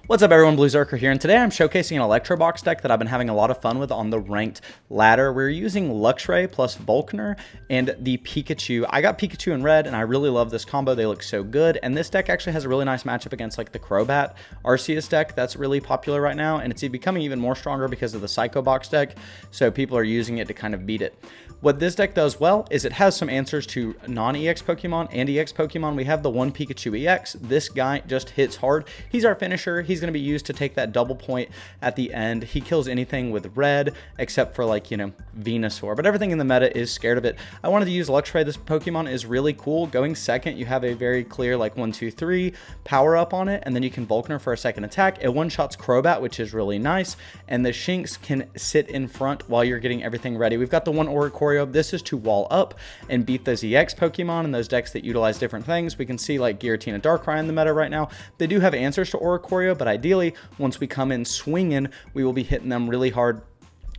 What's up everyone, Blue Zerker here, and today I'm showcasing an Electro Box deck that I've been having a lot of fun with on the ranked ladder. We're using Luxray plus Volkner and the Pikachu. I got Pikachu in red, and I really love this combo. They look so good, and this deck actually has a really nice matchup against like the Crobat Arceus deck that's really popular right now, and it's becoming even more stronger because of the Psycho Box deck, so people are using it to kind of beat it. What this deck does well is it has some answers to non-EX Pokemon and EX Pokemon. We have the one Pikachu EX. This guy just hits hard. He's our finisher. He's going to be used to take that double point at the end. He kills anything with red except for like, you know, Venusaur. But everything in the meta is scared of it. I wanted to use Luxray. This Pokemon is really cool. Going second, you have a very clear like 1, 2, 3 power up on it. And then you can Volkner for a second attack. It one-shots Crobat, which is really nice. And the Shinx can sit in front while you're getting everything ready. We've got the one Oricorio. This is to wall up and beat those EX Pokemon and those decks that utilize different things. We can see like Giratina, Darkrai in the meta right now. They do have answers to Oricorio, but ideally, once we come in swinging, we will be hitting them really hard.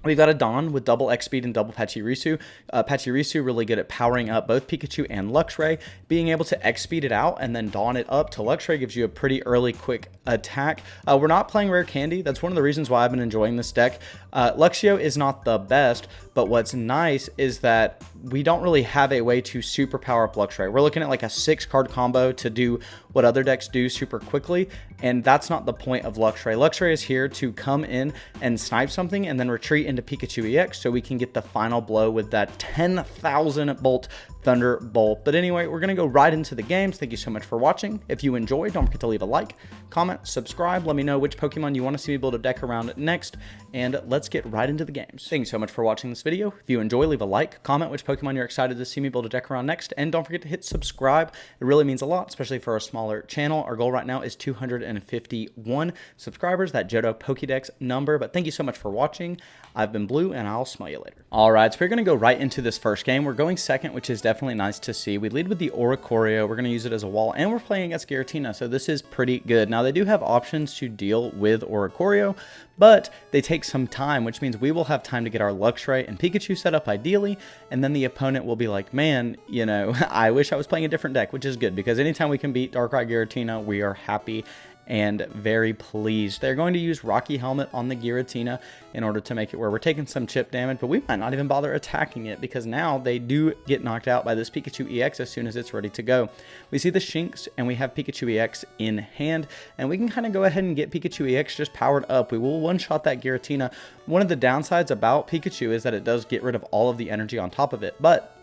We've got a Dawn with double X speed and double Pachirisu. Pachirisu really good at powering up both Pikachu and Luxray. Being able to X speed it out and then Dawn it up to Luxray gives you a pretty early quick attack. We're not playing Rare Candy. That's one of the reasons why I've been enjoying this deck. Luxio is not the best, but what's nice is that we don't really have a way to super power up Luxray. We're looking at like a 6-card combo to do what other decks do super quickly, and that's not the point of Luxray. Luxray is here to come in and snipe something and then retreat into Pikachu EX so we can get the final blow with that 10,000 bolt Thunderbolt. But anyway, we're going to go right into the games. Thank you so much for watching. If you enjoyed, don't forget to leave a like, comment, subscribe. Let me know which Pokemon you want to see me build a deck around next, and let's get right into the games. Thank you so much for watching this video. If you enjoy, leave a like, comment which Pokemon you're excited to see me build a deck around next, and don't forget to hit subscribe. It really means a lot, especially for a smaller channel. Our goal right now is 251 subscribers, that Johto Pokédex number. But thank you so much for watching. I've been Blue, and I'll smell you later. All right, so we're going to go right into this first game. We're going second, which is definitely nice to see. We lead with the Oricorio. We're going to use it as a wall, and we're playing against Giratina, so this is pretty good. Now, they do have options to deal with Oricorio, but they take some time, which means we will have time to get our Luxray and Pikachu set up ideally, and then the opponent will be like, man, you know, I wish I was playing a different deck, which is good, because anytime we can beat Darkrai Giratina, we are happy and very pleased. They're going to use Rocky Helmet on the Giratina in order to make it where we're taking some chip damage, but we might not even bother attacking it because now they do get knocked out by this Pikachu EX as soon as it's ready to go. We see the Shinx and we have Pikachu EX in hand, and we can kind of go ahead and get Pikachu EX just powered up. We will one-shot that Giratina. One of the downsides about Pikachu is that it does get rid of all of the energy on top of it, but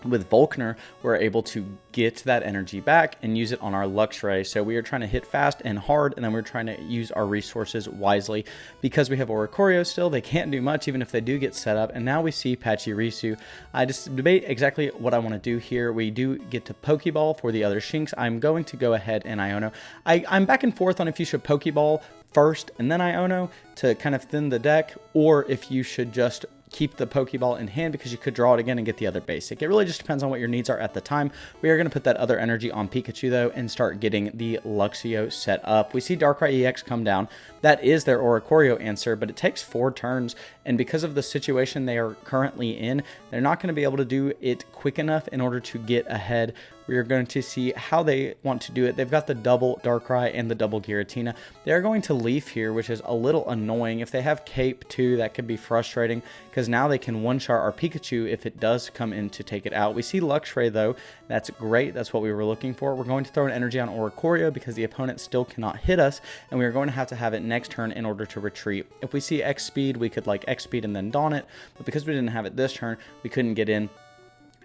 with Volkner, we're able to get that energy back and use it on our Luxray. So we are trying to hit fast and hard, and then we're trying to use our resources wisely. Because we have Oricorio still, they can't do much even if they do get set up. And now we see Pachirisu. I just debate exactly what I want to do here. We do get to Pokeball for the other Shinx. I'm going to go ahead and Iono. I'm back and forth on if you should Pokeball first and then Iono to kind of thin the deck, or if you should just keep the Pokeball in hand because you could draw it again and get the other basic. It really just depends on what your needs are at the time. We are going to put that other energy on Pikachu though and start getting the Luxio set up. We see Darkrai EX come down. That is their Oricorio answer, but it takes 4 turns, and because of the situation they are currently in, they're not going to be able to do it quick enough in order to get ahead. We are going to see how they want to do it. They've got the double Darkrai and the double Giratina. They're going to Leaf here, which is a little annoying. If they have Cape too, that could be frustrating because now they can one-shot our Pikachu if it does come in to take it out. We see Luxray though. That's great. That's what we were looking for. We're going to throw an energy on Oricorio because the opponent still cannot hit us, and we are going to have it next turn in order to retreat. If we see X speed, we could like X speed and then Dawn it, but because we didn't have it this turn, we couldn't get in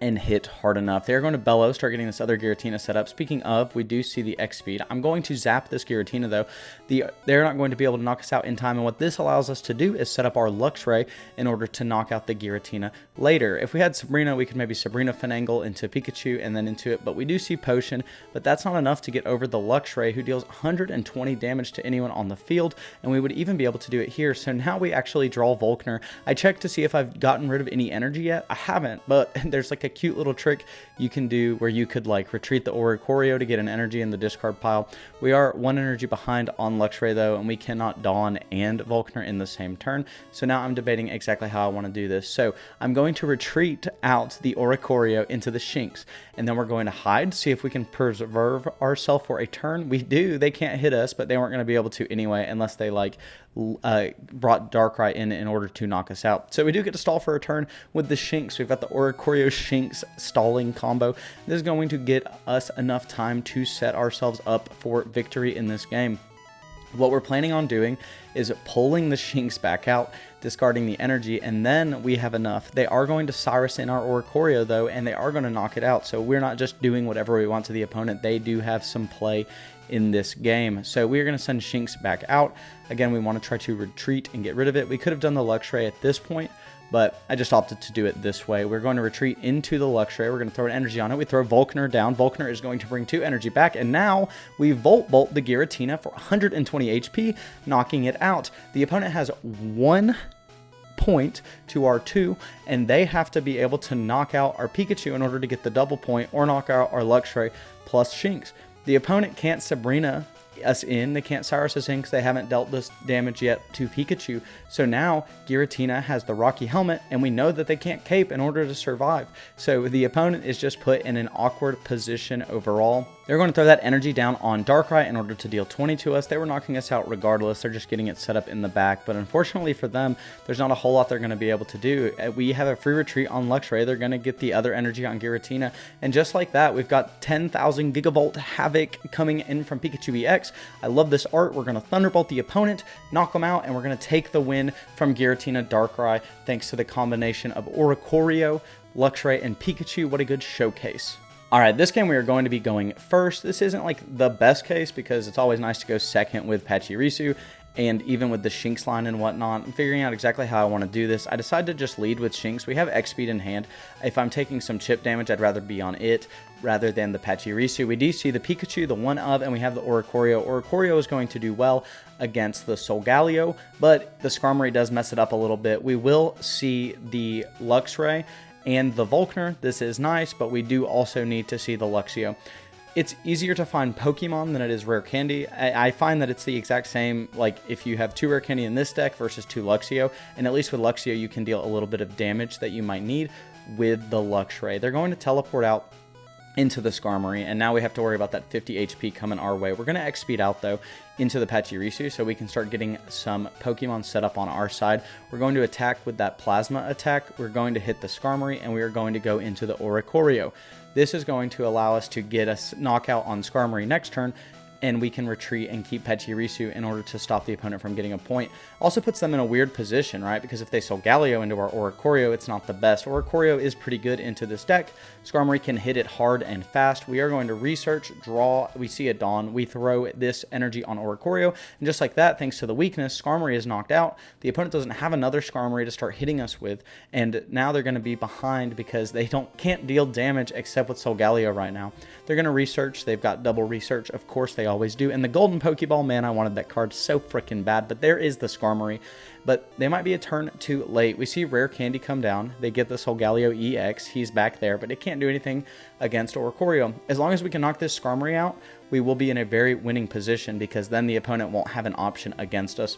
and hit hard enough. They're going to Bellow, start getting this other Giratina set up. Speaking of, we do see the X speed. I'm going to zap this Giratina though. They're not going to be able to knock us out in time, and what this allows us to do is set up our Luxray in order to knock out the Giratina later. If we had Sabrina, we could maybe Sabrina Finagle into Pikachu and then into it, but we do see Potion, but that's not enough to get over the Luxray, who deals 120 damage to anyone on the field, and we would even be able to do it here. So now we actually draw Volkner. I checked to see if I've gotten rid of any energy yet. I haven't, but there's like a cute little trick you can do where you could like retreat the Oricorio to get an energy in the discard pile. We are 1 energy behind on Luxray though, and we cannot Dawn and Volkner in the same turn. So now I'm debating exactly how I want to do this. So I'm going to retreat out the Oricorio into the Shinx, and then we're going to hide, see if we can preserve ourselves for a turn. We do. They can't hit us, but they weren't going to be able to anyway unless they like brought Darkrai in order to knock us out. So we do get to stall for a turn with the Shinx. We've got the Oricorio Shinx stalling combo. This is going to get us enough time to set ourselves up for victory in this game. What we're planning on doing is pulling the Shinx back out, discarding the energy, and then we have enough. They are going to Cyrus in our Oricorio though, and they are going to knock it out. So we're not just doing whatever we want to the opponent. They do have some play in this game. So we're going to send Shinx back out. Again, we want to try to retreat and get rid of it. We could have done the Luxray at this point, but I just opted to do it this way. We're going to retreat into the Luxray. We're going to throw an energy on it. We throw Volkner down. Volkner is going to bring 2 energy back, and now we Volt Bolt the Giratina for 120 HP, knocking it out. The opponent has 1 point to our 2, and they have to be able to knock out our Pikachu in order to get the double point, or knock out our Luxray plus Shinx. The opponent can't Sabrina us in, they can't Cyrus us in because they haven't dealt this damage yet to Pikachu. So now Giratina has the Rocky Helmet, and we know that they can't cape in order to survive. So the opponent is just put in an awkward position overall. They're going to throw that energy down on Darkrai in order to deal 20 to us. They were knocking us out regardless. They're just getting it set up in the back. But unfortunately for them, there's not a whole lot they're going to be able to do. We have a free retreat on Luxray. They're going to get the other energy on Giratina. And just like that, we've got 10,000 Gigavolt Havoc coming in from Pikachu EX. I love this art. We're going to Thunderbolt the opponent, knock them out, and we're going to take the win from Giratina Darkrai thanks to the combination of Oricorio, Luxray, and Pikachu. What a good showcase. Alright, this game we are going to be going first. This isn't like the best case because it's always nice to go second with Pachirisu, and even with the Shinx line and whatnot. I'm figuring out exactly how I want to do this. I decided to just lead with Shinx. We have X-Speed in hand. If I'm taking some chip damage, I'd rather be on it rather than the Pachirisu. We do see the Pikachu, the 1-of, and we have the Oricorio. Oricorio is going to do well against the Solgaleo, but the Skarmory does mess it up a little bit. We will see the Luxray and the Volkner. This is nice, but we do also need to see the Luxio. It's easier to find Pokemon than it is rare candy. I find that it's the exact same, like if you have 2 rare candy in this deck versus 2 Luxio, and at least with Luxio you can deal a little bit of damage that you might need with the Luxray. They're going to teleport out into the Skarmory, and now we have to worry about that 50 HP coming our way. We're going to X-Speed out, though, into the Pachirisu so we can start getting some Pokemon set up on our side. We're going to attack with that Plasma attack. We're going to hit the Skarmory, and we are going to go into the Oricorio. This is going to allow us to get a knockout on Skarmory next turn, and we can retreat and keep Pachirisu in order to stop the opponent from getting a point. Also puts them in a weird position, right? Because if they Solgaleo into our Oricorio, it's not the best. Oricorio is pretty good into this deck. Skarmory can hit it hard and fast. We are going to research, draw, we see a Dawn, we throw this energy on Oricorio, and just like that, thanks to the weakness, Skarmory is knocked out. The opponent doesn't have another Skarmory to start hitting us with, and now they're going to be behind because they can't deal damage except with Solgaleo right now. They're going to research. They've got double research. Of course, they always do. And the golden Pokeball, man, I wanted that card so freaking bad. But there is the Skarmory. But they might be a turn too late. We see Rare Candy come down. They get the Solgaleo EX. He's back there, but it can't do anything against Oricorio. As long as we can knock this Skarmory out, we will be in a very winning position because then the opponent won't have an option against us.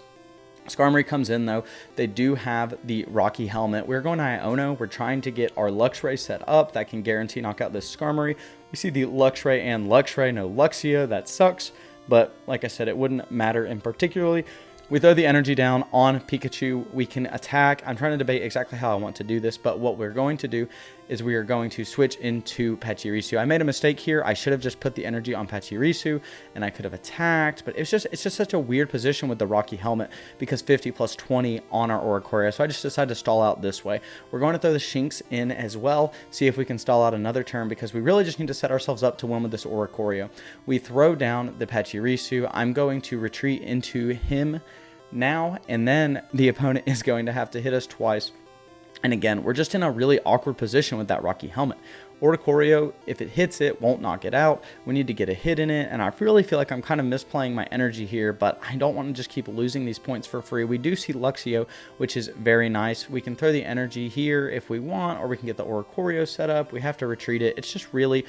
Skarmory comes in, though. They do have the Rocky Helmet. We're going to Iono. We're trying to get our Luxray set up. That can guarantee knock out this Skarmory. We see the Luxray and Luxray. No Luxio. That sucks. But like I said, it wouldn't matter in particularly. We throw the energy down on Pikachu. We can attack. I'm trying to debate exactly how I want to do this, but what we're going to do is we are going to switch into Pachirisu. I made a mistake here. I should have just put the energy on Pachirisu, and I could have attacked, but it's just such a weird position with the Rocky Helmet because 50 plus 20 on our Oricorio, so I just decided to stall out this way. We're going to throw the Shinx in as well, see if we can stall out another turn because we really just need to set ourselves up to win with this Oricorio. We throw down the Pachirisu. I'm going to retreat into him now, and then the opponent is going to have to hit us twice. And again, we're just in a really awkward position with that Rocky Helmet. Oricorio, if it hits it, won't knock it out. We need to get a hit in it, and I really feel like I'm kind of misplaying my energy here, but I don't want to just keep losing these points for free. We do see Luxio, which is very nice. We can throw the energy here if we want, or we can get the Oricorio set up. We have to retreat it. It's just really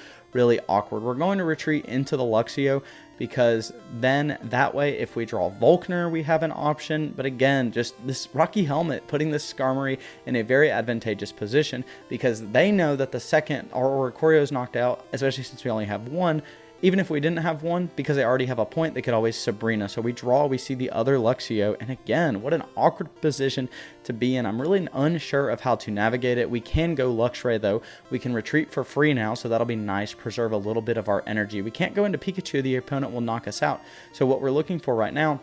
awkward. We're going to retreat into the Luxio because then that way if we draw Volkner we have an option. But again, just this Rocky Helmet putting this Skarmory in a very advantageous position because they know that the second our Oricorio is knocked out, especially since we only have one, even if we didn't have one, because they already have a point, they could always Sabrina. So we draw, we see the other Luxio, and again, what an awkward position to be in. I'm really unsure of how to navigate it. We can go Luxray though. We can retreat for free now, so that'll be nice, preserve a little bit of our energy. We can't go into Pikachu, the opponent will knock us out. So what we're looking for right now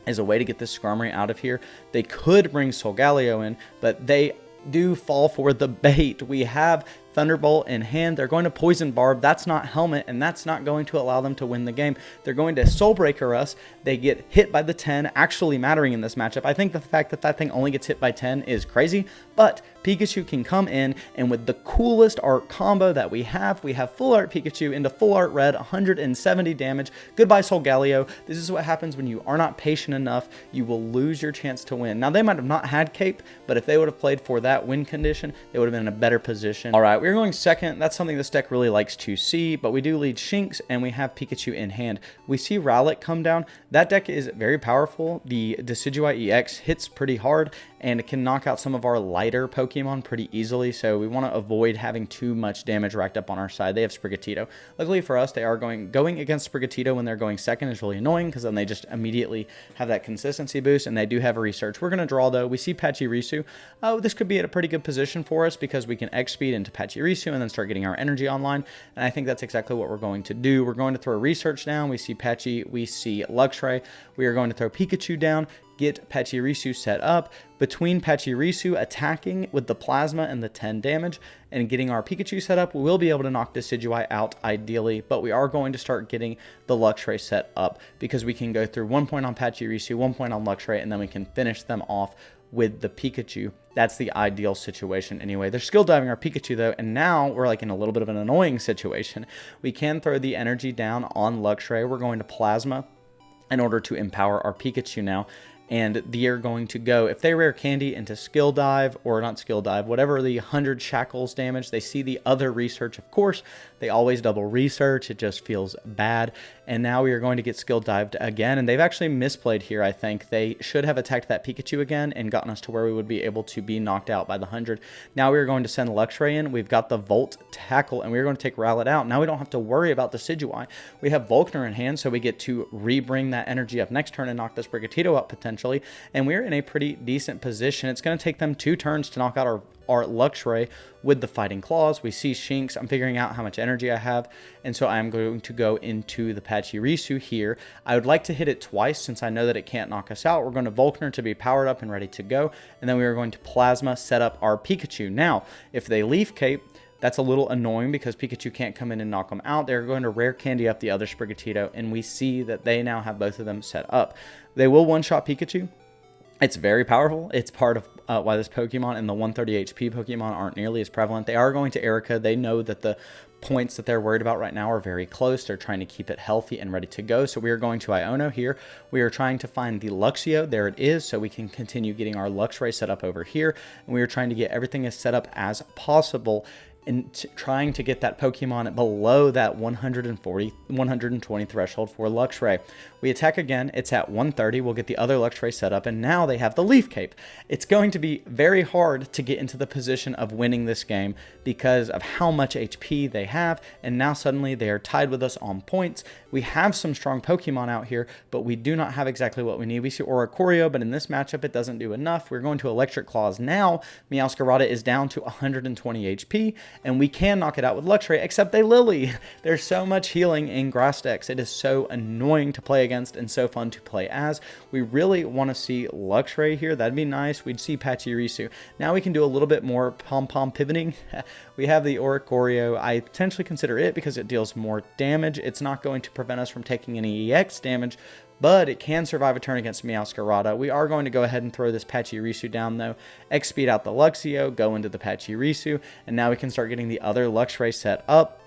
is a way to get this Skarmory out of here. They could bring Solgaleo in, but they do fall for the bait. We have Thunderbolt in hand. They're going to Poison Barb. That's not Helmet, and that's not going to allow them to win the game. They're going to Soul Breaker us. They get hit by the 10, actually mattering in this matchup. I think the fact that that thing only gets hit by 10 is crazy, but Pikachu can come in, and with the coolest art combo that we have full art Pikachu into full art red, 170 damage. Goodbye Solgaleo. This is what happens when you are not patient enough. You will lose your chance to win. Now, they might have not had Cape, but if they would have played for that win condition, they would have been in a better position. All right, we're going second. That's something this deck really likes to see, but we do lead Shinx, and we have Pikachu in hand. We see Rowlet come down. That deck is very powerful. The Decidueye EX hits pretty hard, and it can knock out some of our lighter Pokemon pretty easily, so we want to avoid having too much damage racked up on our side. They have Sprigatito. Luckily for us, they are going against Sprigatito when they're going second is really annoying, because then they just immediately have that consistency boost, and they do have a research. We're going to draw, though. We see Pachirisu. Oh, this could be at a pretty good position for us, because we can X-Speed into Pachirisu and then start getting our energy online, and I think that's exactly what we're going to do. We're going to throw research down. We see Pachi, we see Luxray. We are going to throw Pikachu down, get Pachirisu set up. Between Pachirisu attacking with the Plasma and the 10 damage and getting our Pikachu set up, we will be able to knock Decidueye out ideally, but we are going to start getting the Luxray set up because we can go through 1 point on Pachirisu, 1 point on Luxray, and then we can finish them off with the Pikachu. That's the ideal situation anyway. They're skill diving our Pikachu though, and now we're like in a little bit of an annoying situation. We can throw the energy down on Luxray. We're going to Plasma in order to empower our Pikachu now. And they're going to go, if they rare candy, into skill dive, or not skill dive, whatever the 100 shackles damage. They see the other research, of course. They always double research. It just feels bad. And now we are going to get skill dived again. And they've actually misplayed here, I think. They should have attacked that Pikachu again and gotten us to where we would be able to be knocked out by the 100. Now we are going to send Luxray in. We've got the Volt Tackle, and we're going to take Rowlet out. Now we don't have to worry about the Decidueye. We have Volkner in hand, so we get to re-bring that energy up next turn and knock this Sprigatito out potentially. And we're in a pretty decent position. It's going to take them 2 turns to knock out our Luxray with the Fighting Claws. We see Shinx. I'm figuring out how much energy I have, and so I'm going to go into the Pachirisu here. I would like to hit it twice since I know that it can't knock us out. We're going to Volkner to be powered up and ready to go, and then we are going to Plasma set up our Pikachu. Now, if they Leaf Cape, that's a little annoying because Pikachu can't come in and knock them out. They're going to rare candy up the other Sprigatito, and we see that they now have both of them set up. They will one-shot Pikachu. It's very powerful. It's part of why this Pokemon and the 130 HP Pokemon aren't nearly as prevalent. They are going to Erica. They know that the points that they're worried about right now are very close. They're trying to keep it healthy and ready to go. So we are going to Iono here. We are trying to find the Luxio. There it is. So we can continue getting our Luxray set up over here. And we are trying to get everything as set up as possible and trying to get that Pokemon below that 120 threshold for Luxray. We attack again. It's at 130. We'll get the other Luxray set up, and now they have the Leaf Cape. It's going to be very hard to get into the position of winning this game because of how much HP they have, and now suddenly they are tied with us on points. We have some strong Pokemon out here, but we do not have exactly what we need. We see Oricorio, but in this matchup, it doesn't do enough. We're going to Electric Claws now. Meowscarada is down to 120 HP, and we can knock it out with Luxray, except they Lily. There's so much healing in grass decks. It is so annoying to play against and so fun to play as. We really want to see Luxray here. That'd be nice. We'd see Pachirisu. Now we can do a little bit more pom-pom pivoting. We have the Oricorio. I potentially consider it because it deals more damage. It's not going to prevent us from taking any EX damage, but it can survive a turn against Meowscarada. We are going to go ahead and throw this Pachirisu down though, X-speed out the Luxio, go into the Pachirisu, and now we can start getting the other Luxray set up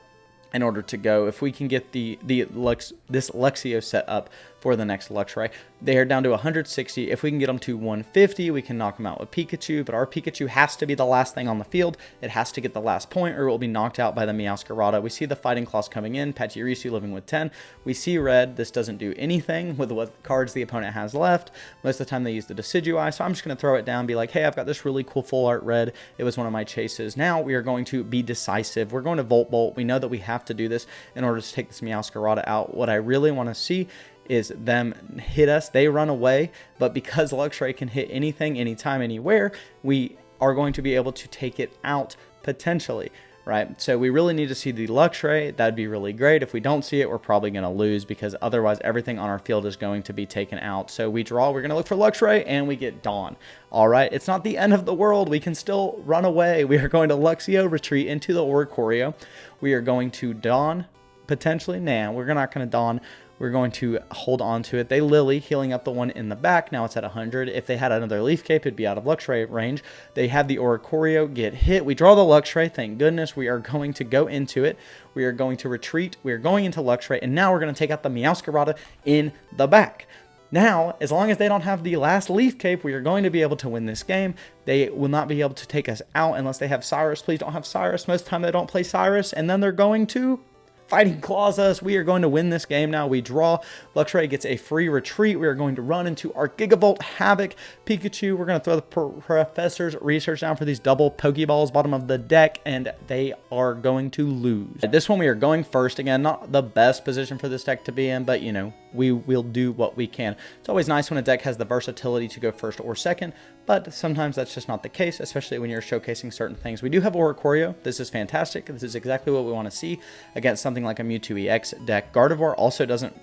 in order to go. If we can get this Luxio set up for the next Luxray, they are down to 160. If we can get them to 150, we can knock them out with Pikachu, but our Pikachu has to be the last thing on the field. It has to get the last point or it will be knocked out by the Meowscarada. We see the Fighting Claws coming in, Pachirisu living with 10. We see red. This doesn't do anything with what cards the opponent has left. Most of the time they use the Decidueye, so I'm just going to throw it down, be like, hey, I've got this really cool full art red. It was one of my chases. Now we are going to be decisive. We're going to Volt Bolt. We know that we have to do this in order to take this Meowscarada out. What I really want to see is them hit us. They run away, but because Luxray can hit anything, anytime, anywhere, we are going to be able to take it out potentially, right? So we really need to see the Luxray. That'd be really great. If we don't see it, we're probably going to lose because otherwise everything on our field is going to be taken out. So we draw, we're going to look for Luxray, and we get Dawn. All right, it's not the end of the world. We can still run away. We are going to Luxio, retreat into the Oricorio. We are going to Dawn, potentially. Nah, we're not going to Dawn. We're going to hold on to it. They Lily, healing up the one in the back. Now it's at 100. If they had another Leaf Cape, it'd be out of Luxray range. They have the Oricorio get hit. We draw the Luxray. Thank goodness. We are going to go into it. We are going to retreat. We are going into Luxray. And now we're going to take out the Meowscarada in the back. Now, as long as they don't have the last Leaf Cape, we are going to be able to win this game. They will not be able to take us out unless they have Cyrus. Please don't have Cyrus. Most of the time they don't play Cyrus. And then they're going to Fighting Claws us. We are going to win this game now. We draw. Luxray gets a free retreat. We are going to run into our Gigavolt Havoc Pikachu. We're going to throw the Professor's Research down for these double Pokeballs bottom of the deck, and they are going to lose. At this one, we are going first. Again, not the best position for this deck to be in, but, you know, we will do what we can. It's always nice when a deck has the versatility to go first or second, but sometimes that's just not the case, especially when you're showcasing certain things. We do have Oricorio. This is fantastic. This is exactly what we want to see against something like a Mewtwo EX deck. Gardevoir also doesn't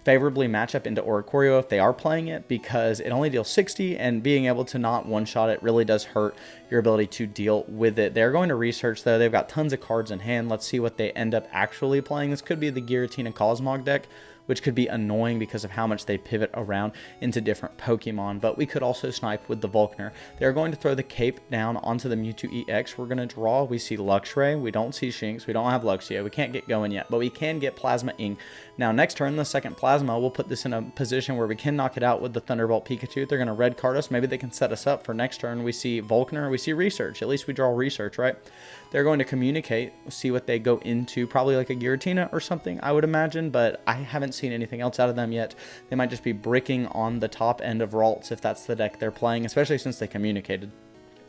favorably match up into Oricorio if they are playing it because it only deals 60, and being able to not one-shot it really does hurt your ability to deal with it. They're going to research, though. They've got tons of cards in hand. Let's see what they end up actually playing. This could be the Giratina Cosmog deck, which could be annoying because of how much they pivot around into different Pokemon, but we could also snipe with the Volkner. They're going to throw the Cape down onto the Mewtwo EX. We're going to draw. We see Luxray. We don't see Shinx. We don't have Luxio. We can't get going yet, but we can get Plasma Ink. Now, next turn, the second Plasma, we'll put this in a position where we can knock it out with the Thunderbolt Pikachu. They're going to red card us. Maybe they can set us up for next turn. We see Volkner. We see Research. At least we draw Research, right? They're going to communicate, see what they go into, probably like a Giratina or something, I would imagine, but I haven't seen anything else out of them yet. They might just be bricking on the top end of Ralts if that's the deck they're playing, especially since they communicated.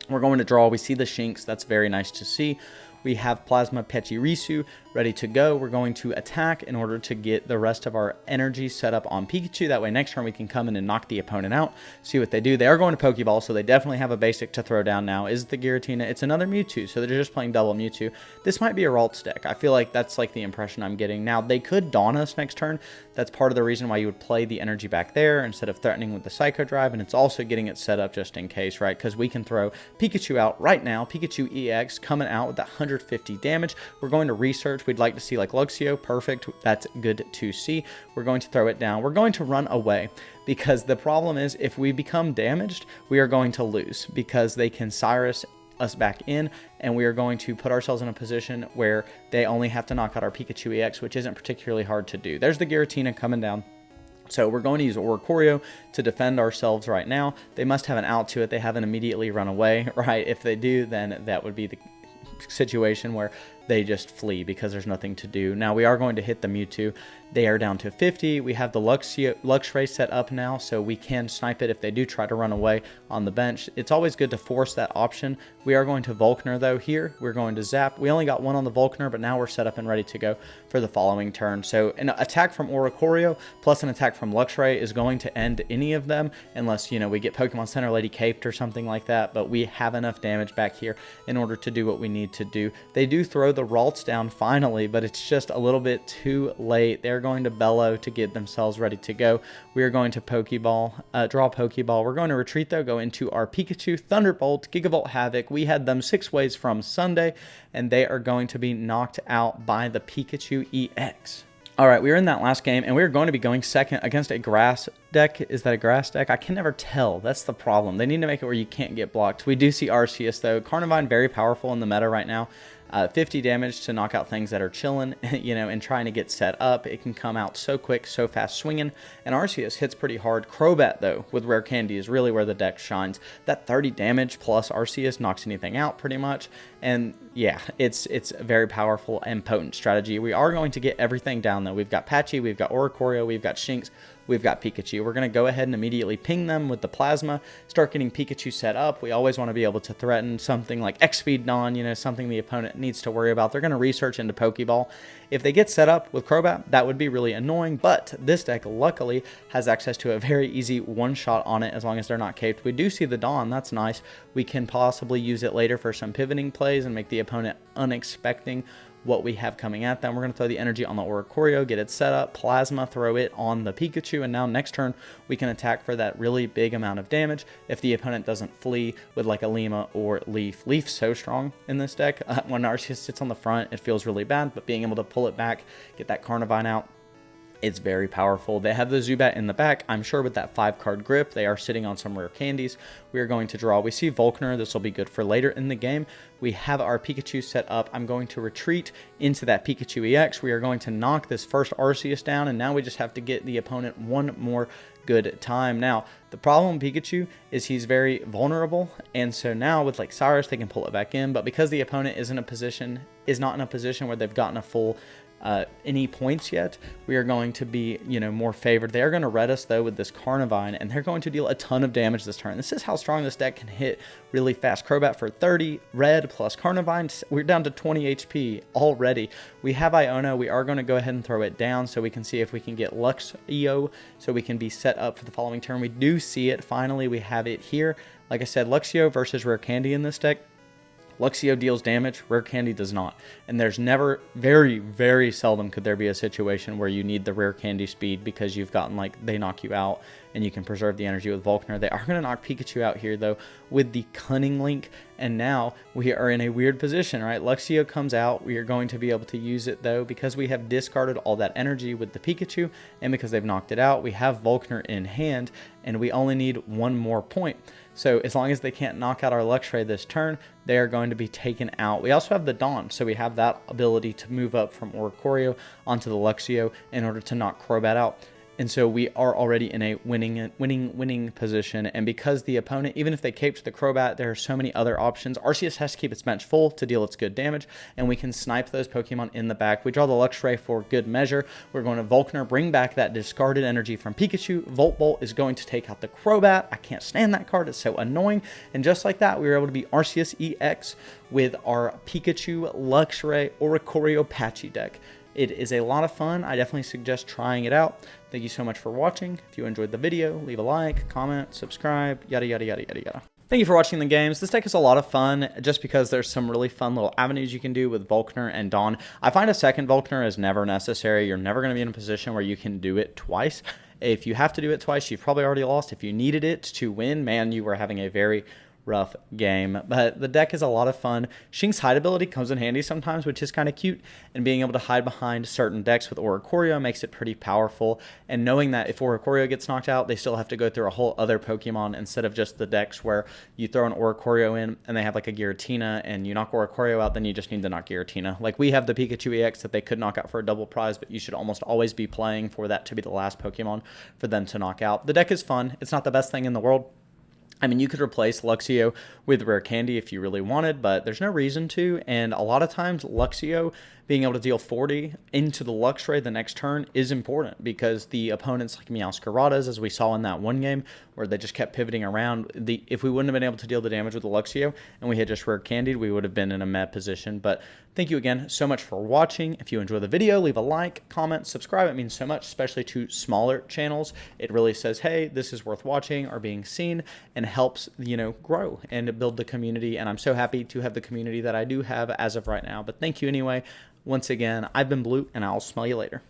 We're going to draw. We see the Shinx. That's very nice to see. We have Plasma Pachirisu ready to go. We're going to attack in order to get the rest of our energy set up on Pikachu. That way next turn we can come in and knock the opponent out, see what they do. They are going to Pokeball, so they definitely have a basic to throw down now. Is it the Giratina? It's another Mewtwo, so they're just playing double Mewtwo. This might be a Ralts deck. I feel like that's like the impression I'm getting. Now, they could Dawn us next turn. That's part of the reason why you would play the energy back there instead of threatening with the Psycho Drive, and it's also getting it set up just in case, right? Because we can throw Pikachu out right now. Pikachu EX coming out with that 150 damage. We're going to research. We'd like to see like Luxio. Perfect. That's good to see. We're going to throw it down. We're going to run away because the problem is if we become damaged, we are going to lose because they can Cyrus us back in, and we are going to put ourselves in a position where they only have to knock out our Pikachu EX, which isn't particularly hard to do. There's the Giratina coming down. So we're going to use Oricorio to defend ourselves right now. They must have an out to it. They haven't immediately run away, right? If they do, then that would be the situation where they just flee because there's nothing to do. Now we are going to hit the Mewtwo. They are down to 50. We have the Luxray set up now, so we can snipe it if they do try to run away on the bench. It's always good to force that option. We are going to Volkner, though, here. We're going to Zap. We only got one on the Volkner, but now we're set up and ready to go for the following turn. So an attack from Oricorio plus an attack from Luxray is going to end any of them unless, you know, we get Pokemon Center Lady caped or something like that, but we have enough damage back here in order to do what we need to do. They do throw the Ralts down finally, but it's just a little bit too late. They're going to Bellow to get themselves ready to go. We are going to Pokeball, draw Pokeball. We're going to retreat, though, go into our Pikachu, Thunderbolt, Gigavolt Havoc. We had them 6 ways from Sunday, and they are going to be knocked out by the Pikachu EX. All right, we are in that last game, and we're going to be going second against a grass deck. Is that a grass deck? I can never tell. That's the problem. They need to make it where you can't get blocked. We do see Arceus, though. Carnivine, very powerful in the meta right now. 50 damage to knock out things that are chilling, and trying to get set up. It can come out so quick, so fast swinging. And Arceus hits pretty hard. Crobat, though, with Rare Candy is really where the deck shines. That 30 damage plus Arceus knocks anything out pretty much. And yeah, it's a very powerful and potent strategy. We are going to get everything down, though. We've got Patchy, we've got Oricorio, we've got Shinx, we've got Pikachu. We're going to go ahead and immediately ping them with the Plasma, start getting Pikachu set up. We always want to be able to threaten something like X-Speed Dawn, something the opponent needs to worry about. They're going to research into Pokeball. If they get set up with Crobat, that would be really annoying, but this deck luckily has access to a very easy one-shot on it as long as they're not caped. We do see the Dawn. That's nice. We can possibly use it later for some pivoting plays and make the opponent unexpecting what we have coming at them. We're going to throw the energy on the Oricorio, get it set up, Plasma, throw it on the Pikachu, and now next turn we can attack for that really big amount of damage if the opponent doesn't flee with like a Lima or Leaf. Leaf's so strong in this deck. When Arceus sits on the front, it feels really bad, but being able to pull it back, get that Carnivine out, it's very powerful. They have the Zubat in the back. I'm sure with that 5-card grip, they are sitting on some rare candies. We are going to draw. We see Volkner. This will be good for later in the game. We have our Pikachu set up. I'm going to retreat into that Pikachu EX. We are going to knock this first Arceus down, and now we just have to get the opponent one more good time. Now, the problem with Pikachu is he's very vulnerable, and so now with like Cyrus, they can pull it back in, but because the opponent is not in a position where they've gotten a full any points yet, we are going to be, more favored. They are going to red us, though, with this Carnivine, and they're going to deal a ton of damage this turn. This is how strong this deck can hit really fast. Crobat for 30, red plus Carnivine. We're down to 20 HP already. We have Iono. We are going to go ahead and throw it down so we can see if we can get Luxray so we can be set up for the following turn. We do see it. Finally, we have it here. Like I said, Luxray versus Rare Candy in this deck. Luxray deals damage, Rare Candy does not. And there's never, very, very seldom could there be a situation where you need the Rare Candy speed because you've gotten, they knock you out and you can preserve the energy with Volkner. They are going to knock Pikachu out here, though, with the Cunning Link. And now we are in a weird position, right? Luxray comes out. We are going to be able to use it, though, because we have discarded all that energy with the Pikachu and because they've knocked it out. We have Volkner in hand, and we only need one more point. So as long as they can't knock out our Luxray this turn, they are going to be taken out. We also have the Dawn, so we have that ability to move up from Oricorio onto the Luxray in order to knock Crobat out. And so we are already in a winning position. And because the opponent, even if they caped the Crobat, there are so many other options. Arceus has to keep its bench full to deal its good damage, and we can snipe those Pokemon in the back. We draw the Luxray for good measure. We're going to Volkner, bring back that discarded energy from Pikachu. Volt Bolt is going to take out the Crobat. I can't stand that card. It's so annoying. And just like that, we were able to beat Arceus EX with our Pikachu, Luxray, Oricorio Patchy deck. It is a lot of fun. I definitely suggest trying it out. Thank you so much for watching. If you enjoyed the video, leave a like, comment, subscribe, yada, yada, yada, yada, yada. Thank you for watching the games. This deck is a lot of fun just because there's some really fun little avenues you can do with Volkner and Dawn. I find a second Volkner is never necessary. You're never going to be in a position where you can do it twice. If you have to do it twice, you've probably already lost. If you needed it to win, man, you were having a very rough game. But the deck is a lot of fun. Shinx hide ability comes in handy sometimes, which is kind of cute, and being able to hide behind certain decks with Oricorio makes it pretty powerful. And knowing that if Oricorio gets knocked out, they still have to go through a whole other Pokemon instead of just the decks where you throw an Oricorio in and they have like a Giratina and you knock Oricorio out, then you just need to knock Giratina. Like we have the Pikachu EX that they could knock out for a double prize, but you should almost always be playing for that to be the last Pokemon for them to knock out. The deck is fun. It's not the best thing in the world. I mean, you could replace Luxray with Rare Candy if you really wanted, but there's no reason to. And a lot of times, Luxray being able to deal 40 into the Luxray the next turn is important because the opponents like Meowscaradas, as we saw in that one game where they just kept pivoting around, if we wouldn't have been able to deal the damage with the Luxray and we had just Rare Candied, we would have been in a meh position. But thank you again so much for watching. If you enjoy the video, leave a like, comment, subscribe. It means so much, especially to smaller channels. It really says, hey, this is worth watching or being seen, and helps, grow and build the community. And I'm so happy to have the community that I do have as of right now. But thank you anyway. Once again, I've been Blue, and I'll smell you later.